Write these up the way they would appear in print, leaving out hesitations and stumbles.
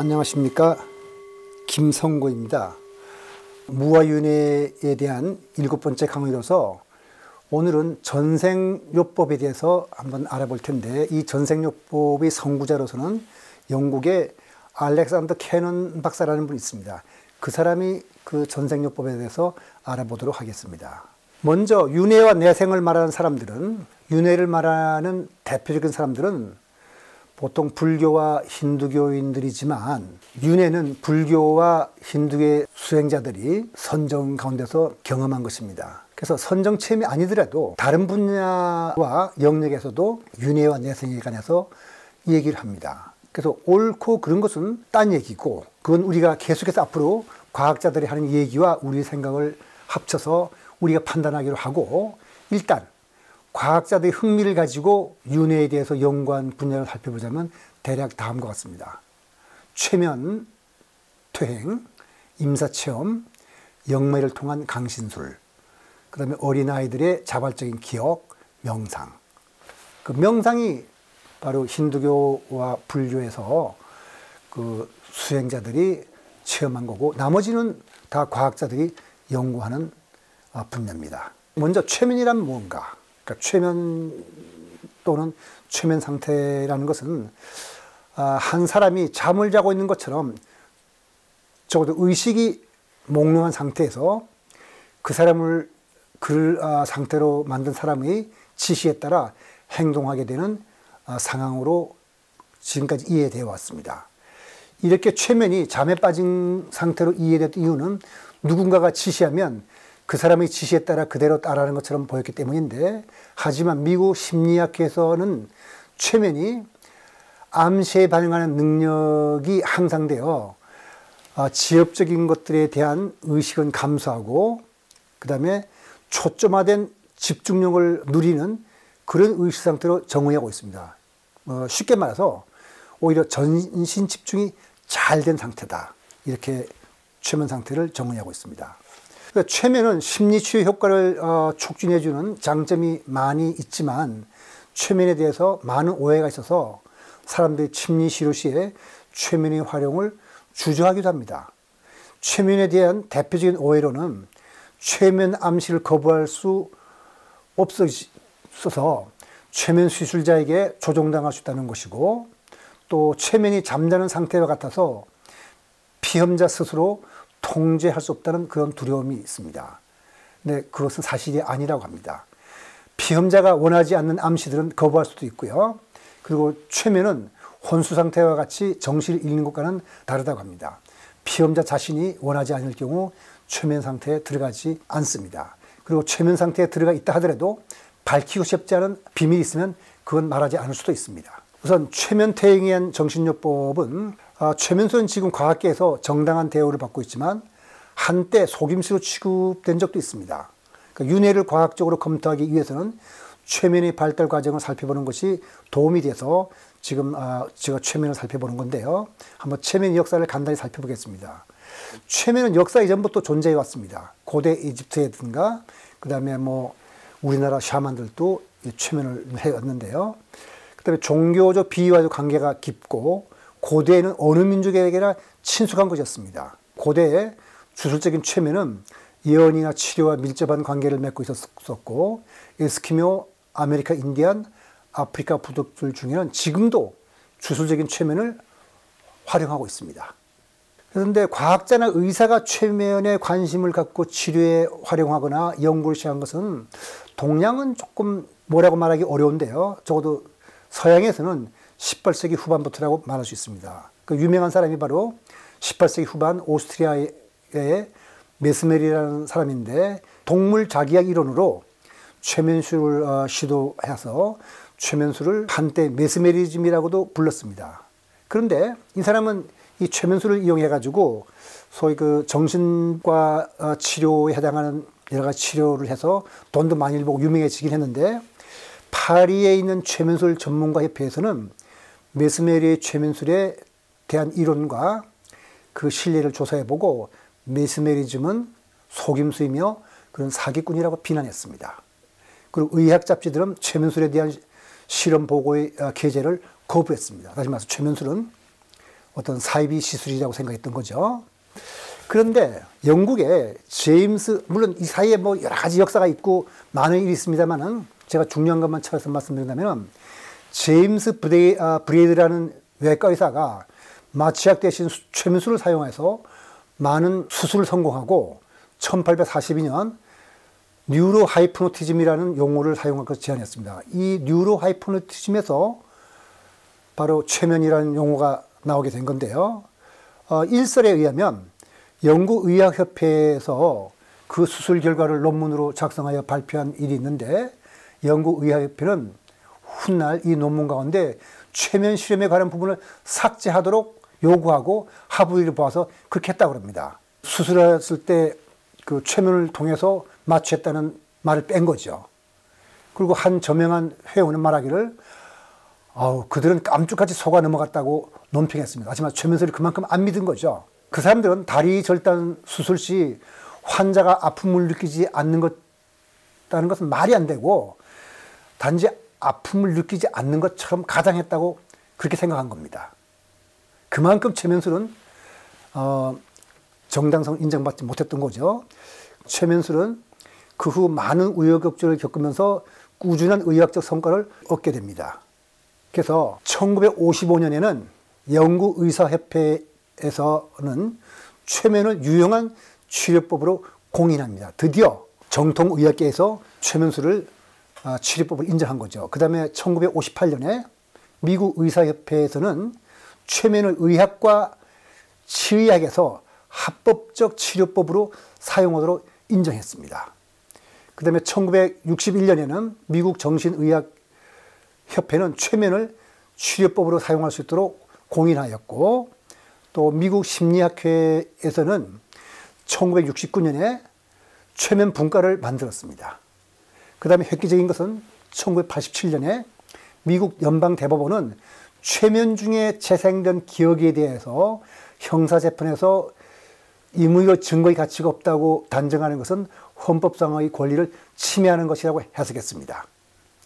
안녕하십니까, 김성고입니다. 무아윤회에 대한 7번째 강의로서 오늘은 전생요법에 대해서 한번 알아볼 텐데, 이 전생요법의 선구자로서는 영국의 알렉산더 캐넌 박사라는 분이 있습니다. 그 사람이 그 전생요법에 대해서 알아보도록 하겠습니다. 먼저 윤회와 내생을 말하는 사람들은, 윤회를 말하는 대표적인 사람들은 보통 불교와 힌두교인들이지만, 윤회는 불교와 힌두교의 수행자들이 선정 가운데서 경험한 것입니다. 그래서 선정 체험이 아니더라도 다른 분야와 영역에서도 윤회와 내생에 관해서 얘기를 합니다. 그래서 옳고 그른 것은 딴 얘기고, 그건 우리가 계속해서 앞으로 과학자들이 하는 얘기와 우리 생각을 합쳐서 우리가 판단하기로 하고, 일단 과학자들의 흥미를 가지고 윤회에 대해서 연구한 분야를 살펴보자면 대략 다음과 같습니다. 최면, 퇴행, 임사체험, 영매를 통한 강신술, 그 다음에 어린아이들의 자발적인 기억, 명상. 그 명상이 바로 힌두교와 불교에서 그 수행자들이 체험한 거고, 나머지는 다 과학자들이 연구하는 분야입니다. 먼저 최면이란 무언가? 그러니까 최면 또는 최면 상태라는 것은 한 사람이 잠을 자고 있는 것처럼 적어도 의식이 몽롱한 상태에서 그 사람을 그 상태로 만든 사람의 지시에 따라 행동하게 되는 상황으로 지금까지 이해되어 왔습니다. 이렇게 최면이 잠에 빠진 상태로 이해됐던 이유는 누군가가 지시하면 그 사람의 지시에 따라 그대로 따라하는 것처럼 보였기 때문인데, 하지만 미국 심리학에서는 최면이 암시에 반응하는 능력이 향상되어 지엽적인 것들에 대한 의식은 감소하고, 그 다음에 초점화된 집중력을 누리는 그런 의식 상태로 정의하고 있습니다. 쉽게 말해서 오히려 전신 집중이 잘 된 상태다, 이렇게 최면 상태를 정의하고 있습니다. 그러니까 최면은 심리치유 효과를 촉진해주는 장점이 많이 있지만, 최면에 대해서 많은 오해가 있어서 사람들이 심리치료 시에 최면의 활용을 주저하기도 합니다. 최면에 대한 대표적인 오해로는 최면 암시를 거부할 수 없어서 최면 수술자에게 조종당할 수 있다는 것이고, 또 최면이 잠자는 상태와 같아서 피험자 스스로 통제할 수 없다는 그런 두려움이 있습니다. 근데 그것은 사실이 아니라고 합니다. 피험자가 원하지 않는 암시들은 거부할 수도 있고요. 그리고 최면은 혼수 상태와 같이 정신을 잃는 것과는 다르다고 합니다. 피험자 자신이 원하지 않을 경우 최면 상태에 들어가지 않습니다. 그리고 최면 상태에 들어가 있다 하더라도 밝히고 싶지 않은 비밀이 있으면 그건 말하지 않을 수도 있습니다. 우선 최면 퇴행에 의한 정신요법은, 최면술은 지금 과학계에서 정당한 대우를 받고 있지만 한때 속임수로 취급된 적도 있습니다. 그러니까 윤회를 과학적으로 검토하기 위해서는 최면의 발달 과정을 살펴보는 것이 도움이 돼서 지금 제가 최면을 살펴보는 건데요. 한번 최면의 역사를 간단히 살펴보겠습니다. 최면은 역사 이전부터 존재해 왔습니다. 고대 이집트에든가, 그 다음에 우리나라 샤만들도 최면을 해왔는데요. 그 다음에 종교적 비유와도 관계가 깊고, 고대에는 어느 민족에게나 친숙한 것이었습니다. 고대에 주술적인 최면은 예언이나 치료와 밀접한 관계를 맺고 있었고, 에스키모, 아메리카 인디안, 아프리카 부족들 중에는 지금도 주술적인 최면을 활용하고 있습니다. 그런데 과학자나 의사가 최면에 관심을 갖고 치료에 활용하거나 연구를 시작한 것은 동양은 조금 뭐라고 말하기 어려운데요. 적어도 서양에서는 18세기 후반부터라고 말할 수 있습니다. 그 유명한 사람이 바로 18세기 후반 오스트리아의 메스메리라는 사람인데, 동물 자기약 이론으로 최면술을 시도해서 최면술을 한때 메스메리즘이라고도 불렀습니다. 그런데 이 사람은 이 최면술을 이용해 가지고 소위 그 정신과 치료에 해당하는 여러 가지 치료를 해서 돈도 많이 벌고 유명해지긴 했는데, 파리에 있는 최면술 전문가 협회에서는 메스메리의 최면술에 대한 이론과 그 신뢰를 조사해보고 메스메리즘은 속임수이며 그런 사기꾼이라고 비난했습니다. 그리고 의학 잡지들은 최면술에 대한 실험 보고의 게재를 거부했습니다. 다시 말해서 최면술은 어떤 사이비 시술이라고 생각했던 거죠. 그런데 영국의 제임스, 물론 이 사이에 뭐 여러 가지 역사가 있고 많은 일이 있습니다만은 제가 중요한 것만 찾아서 말씀드린다면 제임스 브레이드라는 외과 의사가 마취약 대신 최면술을 사용해서 많은 수술을 성공하고 1842년 뉴로 하이프노티즘이라는 용어를 사용할 것을 제안했습니다. 이 뉴로 하이프노티즘에서 바로 최면이라는 용어가 나오게 된 건데요. 일설에 의하면 영국 의학협회에서 그 수술 결과를 논문으로 작성하여 발표한 일이 있는데 영국 의학협회는 훗날 이 논문 가운데 최면 실험에 관한 부분을 삭제하도록 요구하고 하부위를 보아서 그렇게 했다고 합니다. 수술했을 때 그 최면을 통해서 마취했다는 말을 뺀 거죠. 그리고 한 저명한 회원은 말하기를 그들은 깜짝같이 속아 넘어갔다고 논평했습니다. 하지만 최면술을 그만큼 안 믿은 거죠. 그 사람들은 다리 절단 수술 시 환자가 아픔을 느끼지 않는 것은 말이 안 되고 단지 아픔을 느끼지 않는 것처럼 가장했다고 그렇게 생각한 겁니다. 그만큼 최면술은 정당성을 인정받지 못했던 거죠. 최면술은 그 후 많은 우여곡절을 겪으면서 꾸준한 의학적 성과를 얻게 됩니다. 그래서 1955년에는 영국 의사협회에서는 최면을 유용한 치료법으로 공인합니다. 드디어 정통의학계에서 최면술을 치료법을 인정한 거죠. 그 다음에 1958년에 미국 의사협회에서는 최면을 의학과 치의학에서 합법적 치료법으로 사용하도록 인정했습니다. 그 다음에 1961년에는 미국 정신의학협회는 최면을 치료법으로 사용할 수 있도록 공인하였고, 또 미국 심리학회에서는 1969년에 최면 분과를 만들었습니다. 그 다음에 획기적인 것은 1987년에 미국 연방대법원은 최면 중에 재생된 기억에 대해서 형사재판에서 임의로 증거의 가치가 없다고 단정하는 것은 헌법상의 권리를 침해하는 것이라고 해석했습니다.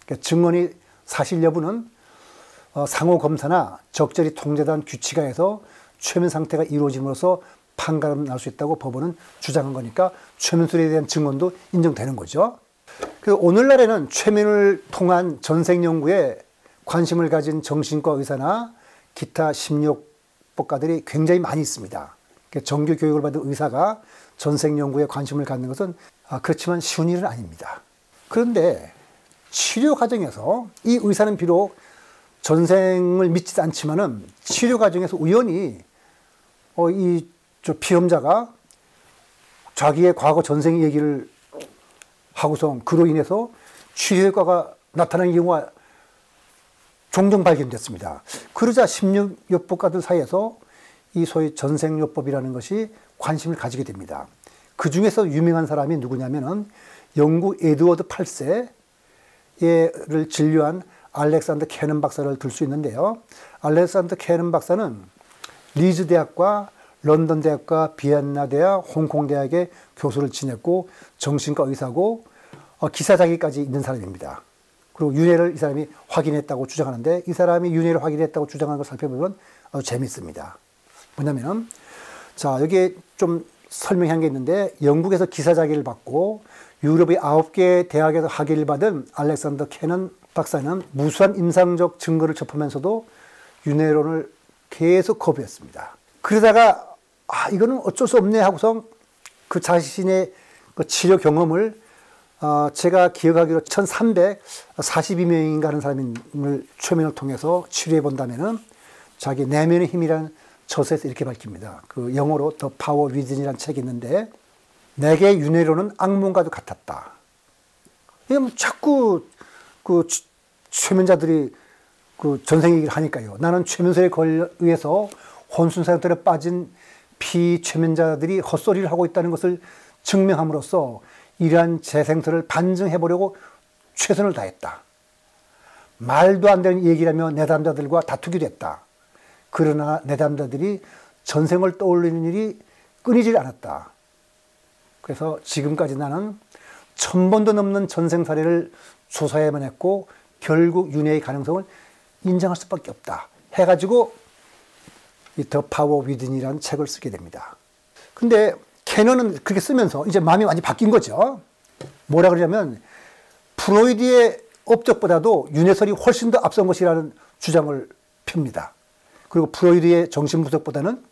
그러니까 증언의 사실 여부는 상호 검사나 적절히 통제된 규칙하에서 최면 상태가 이루어짐으로써 판가름 날 수 있다고 법원은 주장한 거니까 최면술에 대한 증언도 인정되는 거죠. 그래서 오늘날에는 최면을 통한 전생 연구에 관심을 가진 정신과 의사나 기타 심리학법가들이 굉장히 많이 있습니다. 정규 교육을 받은 의사가 전생 연구에 관심을 갖는 것은 그렇지만 쉬운 일은 아닙니다. 그런데 치료 과정에서 이 의사는 비록 전생을 믿지 않지만은 치료 과정에서 우연히 이 피험자가 자기의 과거 전생 얘기를 하고서 그로 인해서 치료 효과가 나타나는 경우가 종종 발견됐습니다. 그러자 심리요법가들 사이에서 이 소위 전생요법이라는 것이 관심을 가지게 됩니다. 그 중에서 유명한 사람이 누구냐면은 영국 에드워드 8세를 진료한 알렉산더 캐넌 박사를 들 수 있는데요. 알렉산더 캐넌 박사는 리즈 대학과 런던 대학과 비엔나 대학, 홍콩 대학의 교수를 지냈고 정신과 의사고 기사 자격까지 있는 사람입니다. 그리고 윤회를 이 사람이 확인했다고 주장하는데 이 사람이 윤회를 확인했다고 주장하는 걸 살펴보면 아주 재밌습니다. 뭐냐면은 자 여기에 좀 설명한 게 있는데 영국에서 기사 자격을 받고 유럽의 9개 대학에서 학위를 받은 알렉산더 캐넌 박사는 무수한 임상적 증거를 접하면서도 윤회론을 계속 거부했습니다. 그러다가 이거는 어쩔 수 없네 하고서 그 자신의 그 치료 경험을 제가 기억하기로 1342명인가 하는 사람을 최면을 통해서 치료해 본다면은 자기 내면의 힘이라는 저서에서 이렇게 밝힙니다. 그 영어로 The Power Within이라는 책이 있는데 내게 윤회론은 악몽과도 같았다. 이건 자꾸 그 최면자들이 그 전생 얘기를 하니까요. 나는 최면술에 의해서 혼순 상태로 빠진 피최면자들이 헛소리를 하고 있다는 것을 증명함으로써 이러한 재생설을 반증해보려고 최선을 다했다. 말도 안 되는 얘기라며 내담자들과 다투기도 했다. 그러나 내담자들이 전생을 떠올리는 일이 끊이질 않았다. 그래서 지금까지 나는 1000번도 넘는 전생 사례를 조사해만 했고 결국 윤회의 가능성을 인정할 수밖에 없다. 해가지고 이 더 파워 위든이라는 책을 쓰게 됩니다. 근데 캐넌은 그렇게 쓰면서 이제 마음이 완전히 바뀐 거죠. 뭐라 그러냐면 프로이드의 업적보다도 윤회설이 훨씬 더 앞선 것이라는 주장을 펴니다. 그리고 프로이드의 정신분석보다는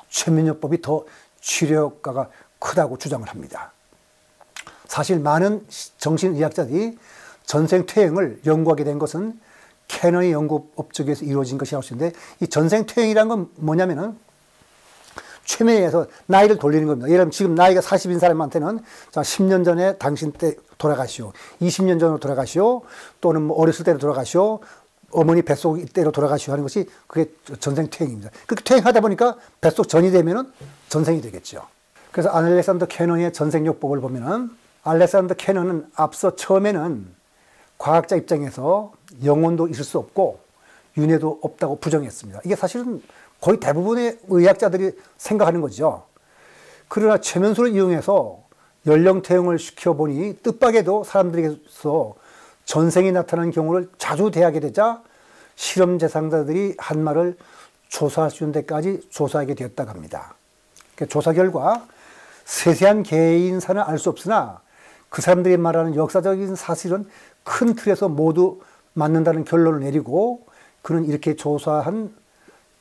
최면요법이 더 치료효과가 크다고 주장을 합니다. 사실 많은 정신의학자들이 전생퇴행을 연구하게 된 것은 캐넌의 연구 업적에서 이루어진 것이라고 할 수 있는데, 이 전생퇴행이라는 건 뭐냐면은 최면에 의해서 나이를 돌리는 겁니다. 예를 들면 지금 나이가 40인 사람한테는 자, 10년 전에 당신 때 돌아가시오. 20년 전으로 돌아가시오. 또는 뭐 어렸을 때로 돌아가시오. 어머니 뱃속 이때로 돌아가시오 하는 것이 그게 전생퇴행입니다. 그렇게 퇴행하다 보니까 뱃속 전이 되면은 전생이 되겠죠. 그래서 알렉산더 캐논의 전생요법을 보면은 알렉산더 캐논은 앞서 처음에는 과학자 입장에서 영혼도 있을 수 없고 윤회도 없다고 부정했습니다. 이게 사실은 거의 대부분의 의학자들이 생각하는 거죠. 그러나 최면술을 이용해서 연령퇴행을 시켜보니 뜻밖에도 사람들에게서 전생이 나타나는 경우를 자주 대하게 되자 실험 대상자들이 한 말을 조사할 수 있는 데까지 조사하게 되었다고 합니다. 조사 결과 세세한 개인사는 알 수 없으나 그 사람들이 말하는 역사적인 사실은 큰 틀에서 모두 맞는다는 결론을 내리고, 그는 이렇게 조사한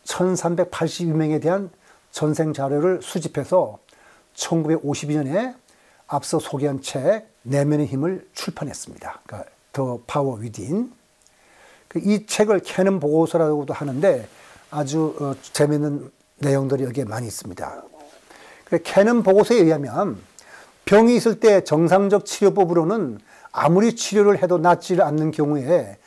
1382명에 대한 전생 자료를 수집해서 1952년에 앞서 소개한 책 내면의 힘을 출판했습니다. 그러니까 더 파워 위딘. 이 책을 캐논 보고서라고도 하는데 아주 재미있는 내용들이 여기에 많이 있습니다. 캐논 보고서에 의하면 병이 있을 때 정상적 치료법으로는 아무리 치료를 해도 낫지 않는 경우에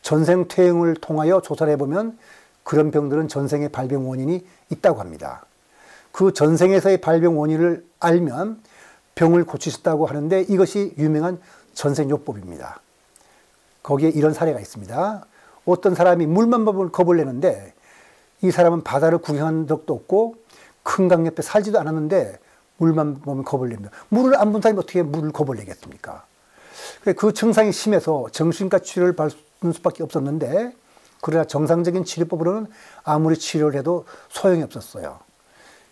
전생퇴행을 통하여 조사를 해보면 그런 병들은 전생의 발병 원인이 있다고 합니다. 그 전생에서의 발병 원인을 알면 병을 고칠 수 있다고 하는데 이것이 유명한 전생요법입니다. 거기에 이런 사례가 있습니다. 어떤 사람이 물만 보면 겁을 내는데 이 사람은 바다를 구경한 적도 없고 큰 강 옆에 살지도 않았는데 물만 보면 겁을 냅니다. 물을 안 본 사람이 어떻게 물을 겁을 내겠습니까? 그 증상이 심해서 정신과 치료를 받는 수밖에 없었는데, 그러나 정상적인 치료법으로는 아무리 치료를 해도 소용이 없었어요.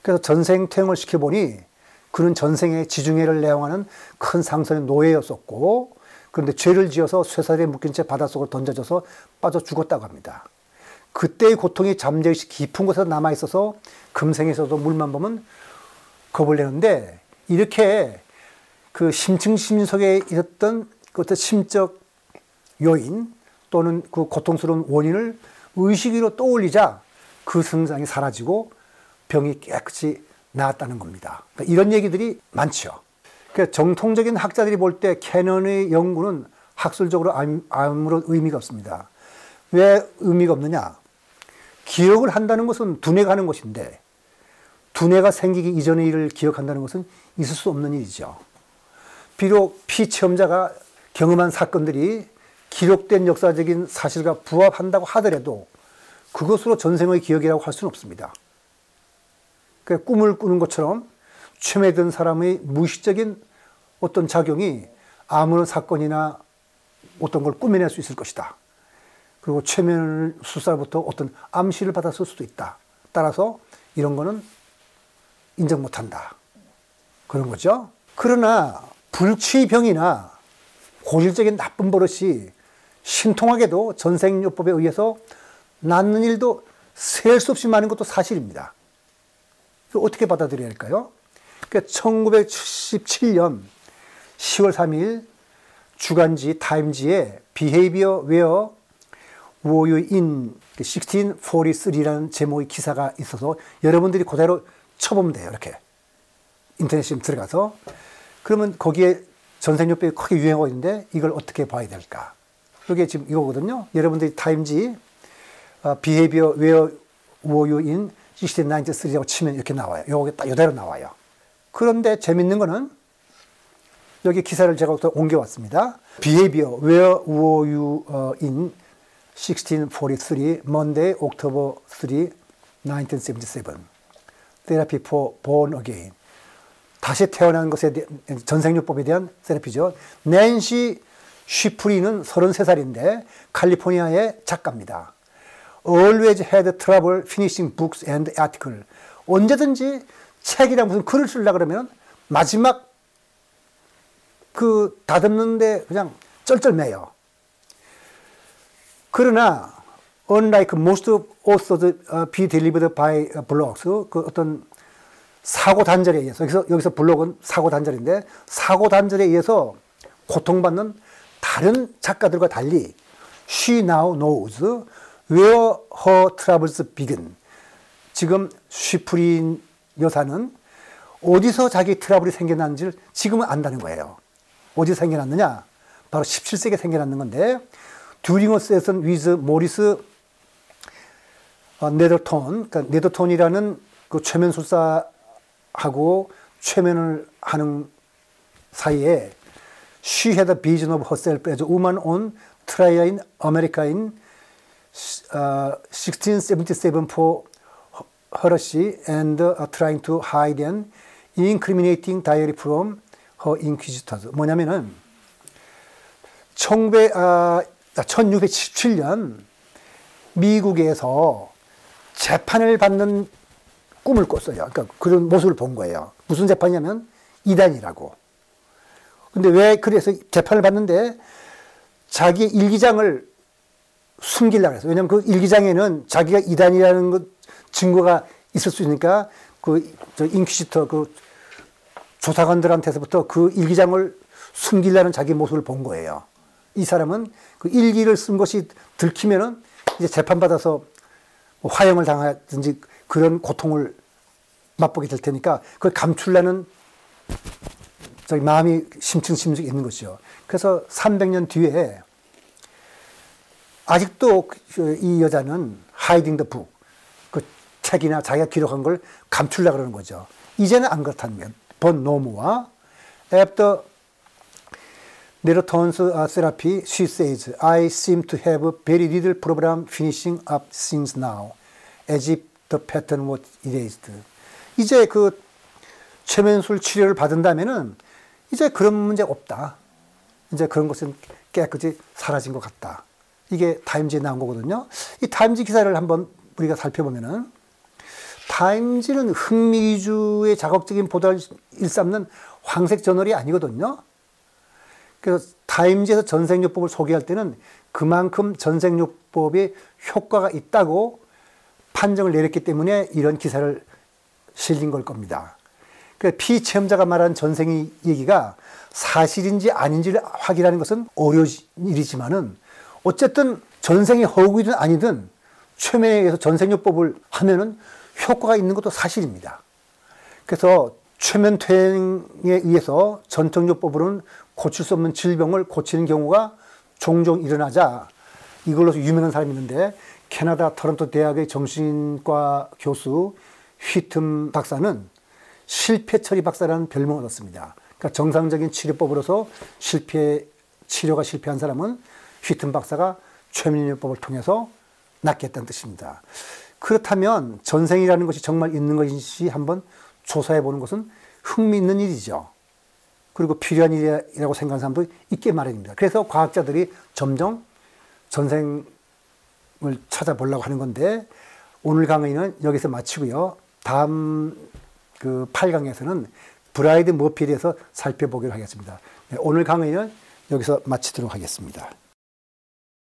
그래서 전생퇴행을 시켜보니 그는 전생에 지중해를 내용하는 큰 상선의 노예였었고, 그런데 죄를 지어서 쇠사리에 묶인 채 바닷속으로 던져져서 빠져 죽었다고 합니다. 그때의 고통이 잠재의식 깊은 곳에 남아있어서 금생에서도 물만 보면 겁을 내는데, 이렇게 그 심층 시민 속에 있었던 그 어떤 심적 요인 또는 그 고통스러운 원인을 의식으로 떠올리자 그 증상이 사라지고 병이 깨끗이 나았다는 겁니다. 그러니까 이런 얘기들이 많죠. 그러니까 정통적인 학자들이 볼 때 캐논의 연구는 학술적으로 아무런 의미가 없습니다. 왜 의미가 없느냐? 기억을 한다는 것은 두뇌가 하는 것인데 두뇌가 생기기 이전의 일을 기억한다는 것은 있을 수 없는 일이죠. 비록 피체험자가 경험한 사건들이 기록된 역사적인 사실과 부합한다고 하더라도 그것으로 전생의 기억이라고 할 수는 없습니다. 꿈을 꾸는 것처럼 최면된 사람의 무의식적인 어떤 작용이 아무런 사건이나 어떤 걸 꾸며낼 수 있을 것이다. 그리고 최면 수사로부터 어떤 암시를 받았을 수도 있다. 따라서 이런 거는 인정 못한다. 그런 거죠. 그러나 불치병이나 고질적인 나쁜 버릇이 신통하게도 전생요법에 의해서 낫는 일도 셀 수 없이 많은 것도 사실입니다. 어떻게 받아들여야 할까요? 그러니까 1977년 10월 3일 주간지 타임지에 Behavior Where Were You in 1643라는 제목의 기사가 있어서 여러분들이 그대로 쳐보면 돼요. 이렇게 인터넷에 들어가서. 그러면 거기에 전생요법이 크게 유행하고 있는데 이걸 어떻게 봐야 될까? 이게 지금 이거거든요. 여러분들이 타임지 Behavior Where Were You in 1693라고 치면 이렇게 나와요. 요게 딱 이대로 나와요. 그런데 재밌는 거는 여기 기사를 제가 또 옮겨왔습니다. Behavior Where Were You in 1643 Monday, October 3, 1977 Therapy for Born Again. 다시 태어난 것에 대한 전생요법에 대한 세라피죠. 낸시 쉬프리는 33살인데 칼리포니아의 작가입니다. always had trouble finishing books and articles. 언제든지 책이랑 무슨 글을 쓰려고 그러면 마지막 그 다듬는데 그냥 쩔쩔매요. 그러나 unlike most authors be delivered by blogs, 그 어떤 사고 단절에 의해서, 여기서 블록은 사고 단절인데, 사고 단절에 의해서 고통받는 다른 작가들과 달리 she now knows where her troubles begin. 지금 쉬프린 여사는 어디서 자기 트러블이 생겨났는지를 지금은 안다는 거예요. 어디서 생겨났느냐? 바로 17세기에 생겨났는 건데, during a session with Morris 네더톤, 그러니까 네더톤이라는 그 최면술사하고 최면을 하는 사이에 she had a vision of herself as a woman on trial in America in 1677 for heresy and trying to hide an incriminating diary from her inquisitors. 뭐냐면은 1677년 미국에서 재판을 받는 꿈을 꿨어요. 그러니까 그런 모습을 본 거예요. 무슨 재판이냐면 이단이라고. 근데 왜 그래서 재판을 받는데 자기 일기장을 숨기려고 했어요. 왜냐하면 그 일기장에는 자기가 이단이라는 것 증거가 있을 수 있으니까 그 인퀴시터 그 조사관들한테서부터 그 일기장을 숨기려는 자기 모습을 본 거예요. 이 사람은 그 일기를 쓴 것이 들키면은 이제 재판받아서 뭐 화형을 당하든지 그런 고통을 맛보게 될 테니까 그걸 감추려는 저기 마음이 심층심층 있는 것이죠. 그래서 300년 뒤에 아직도 이 여자는 hiding the book, 그 책이나 자기가 기록한 걸 감추려고 그러는 거죠. 이제는 안 그렇다는 본 노무와 after Neroton's therapy, she says, I seem to have very little problem finishing up things now, as if the pattern was erased. 이제 그 최면술 치료를 받은다면은 이제 그런 문제 없다. 이제 그런 것은 깨끗이 사라진 것 같다. 이게 타임지에 나온 거거든요. 이 타임지 기사를 한번 우리가 살펴보면은 타임지는 흥미 위주의 자극적인 보도를 일삼는 황색 저널이 아니거든요. 그래서 타임지에서 전생요법을 소개할 때는 그만큼 전생요법에 효과가 있다고 판정을 내렸기 때문에 이런 기사를 실린 걸 겁니다. 그러니까 피체험자가 말한 전생 얘기가 사실인지 아닌지를 확인하는 것은 어려운 일이지만은 어쨌든 전생이 허구이든 아니든 최면에 의해서 전생요법을 하면은 효과가 있는 것도 사실입니다. 그래서 최면 퇴행에 의해서 전통요법으로는 고칠 수 없는 질병을 고치는 경우가 종종 일어나자 이걸로서 유명한 사람이 있는데 캐나다 토론토 대학의 정신과 교수 휘튼 박사는 실패 처리 박사라는 별명을 얻었습니다. 그러니까 정상적인 치료법으로서 치료가 실패한 사람은 휘튼 박사가 최면요법을 통해서 낫게 했다는 뜻입니다. 그렇다면 전생이라는 것이 정말 있는 것인지 한번 조사해 보는 것은 흥미있는 일이죠. 그리고 필요한 일이라고 생각하는 사람도 있게 마련입니다. 그래서 과학자들이 점점 전생을 찾아보려고 하는 건데 오늘 강의는 여기서 마치고요. 다음 그 8강에서는 브라이드 머피에 대해서 살펴보기로 하겠습니다. 오늘 강의는 여기서 마치도록 하겠습니다.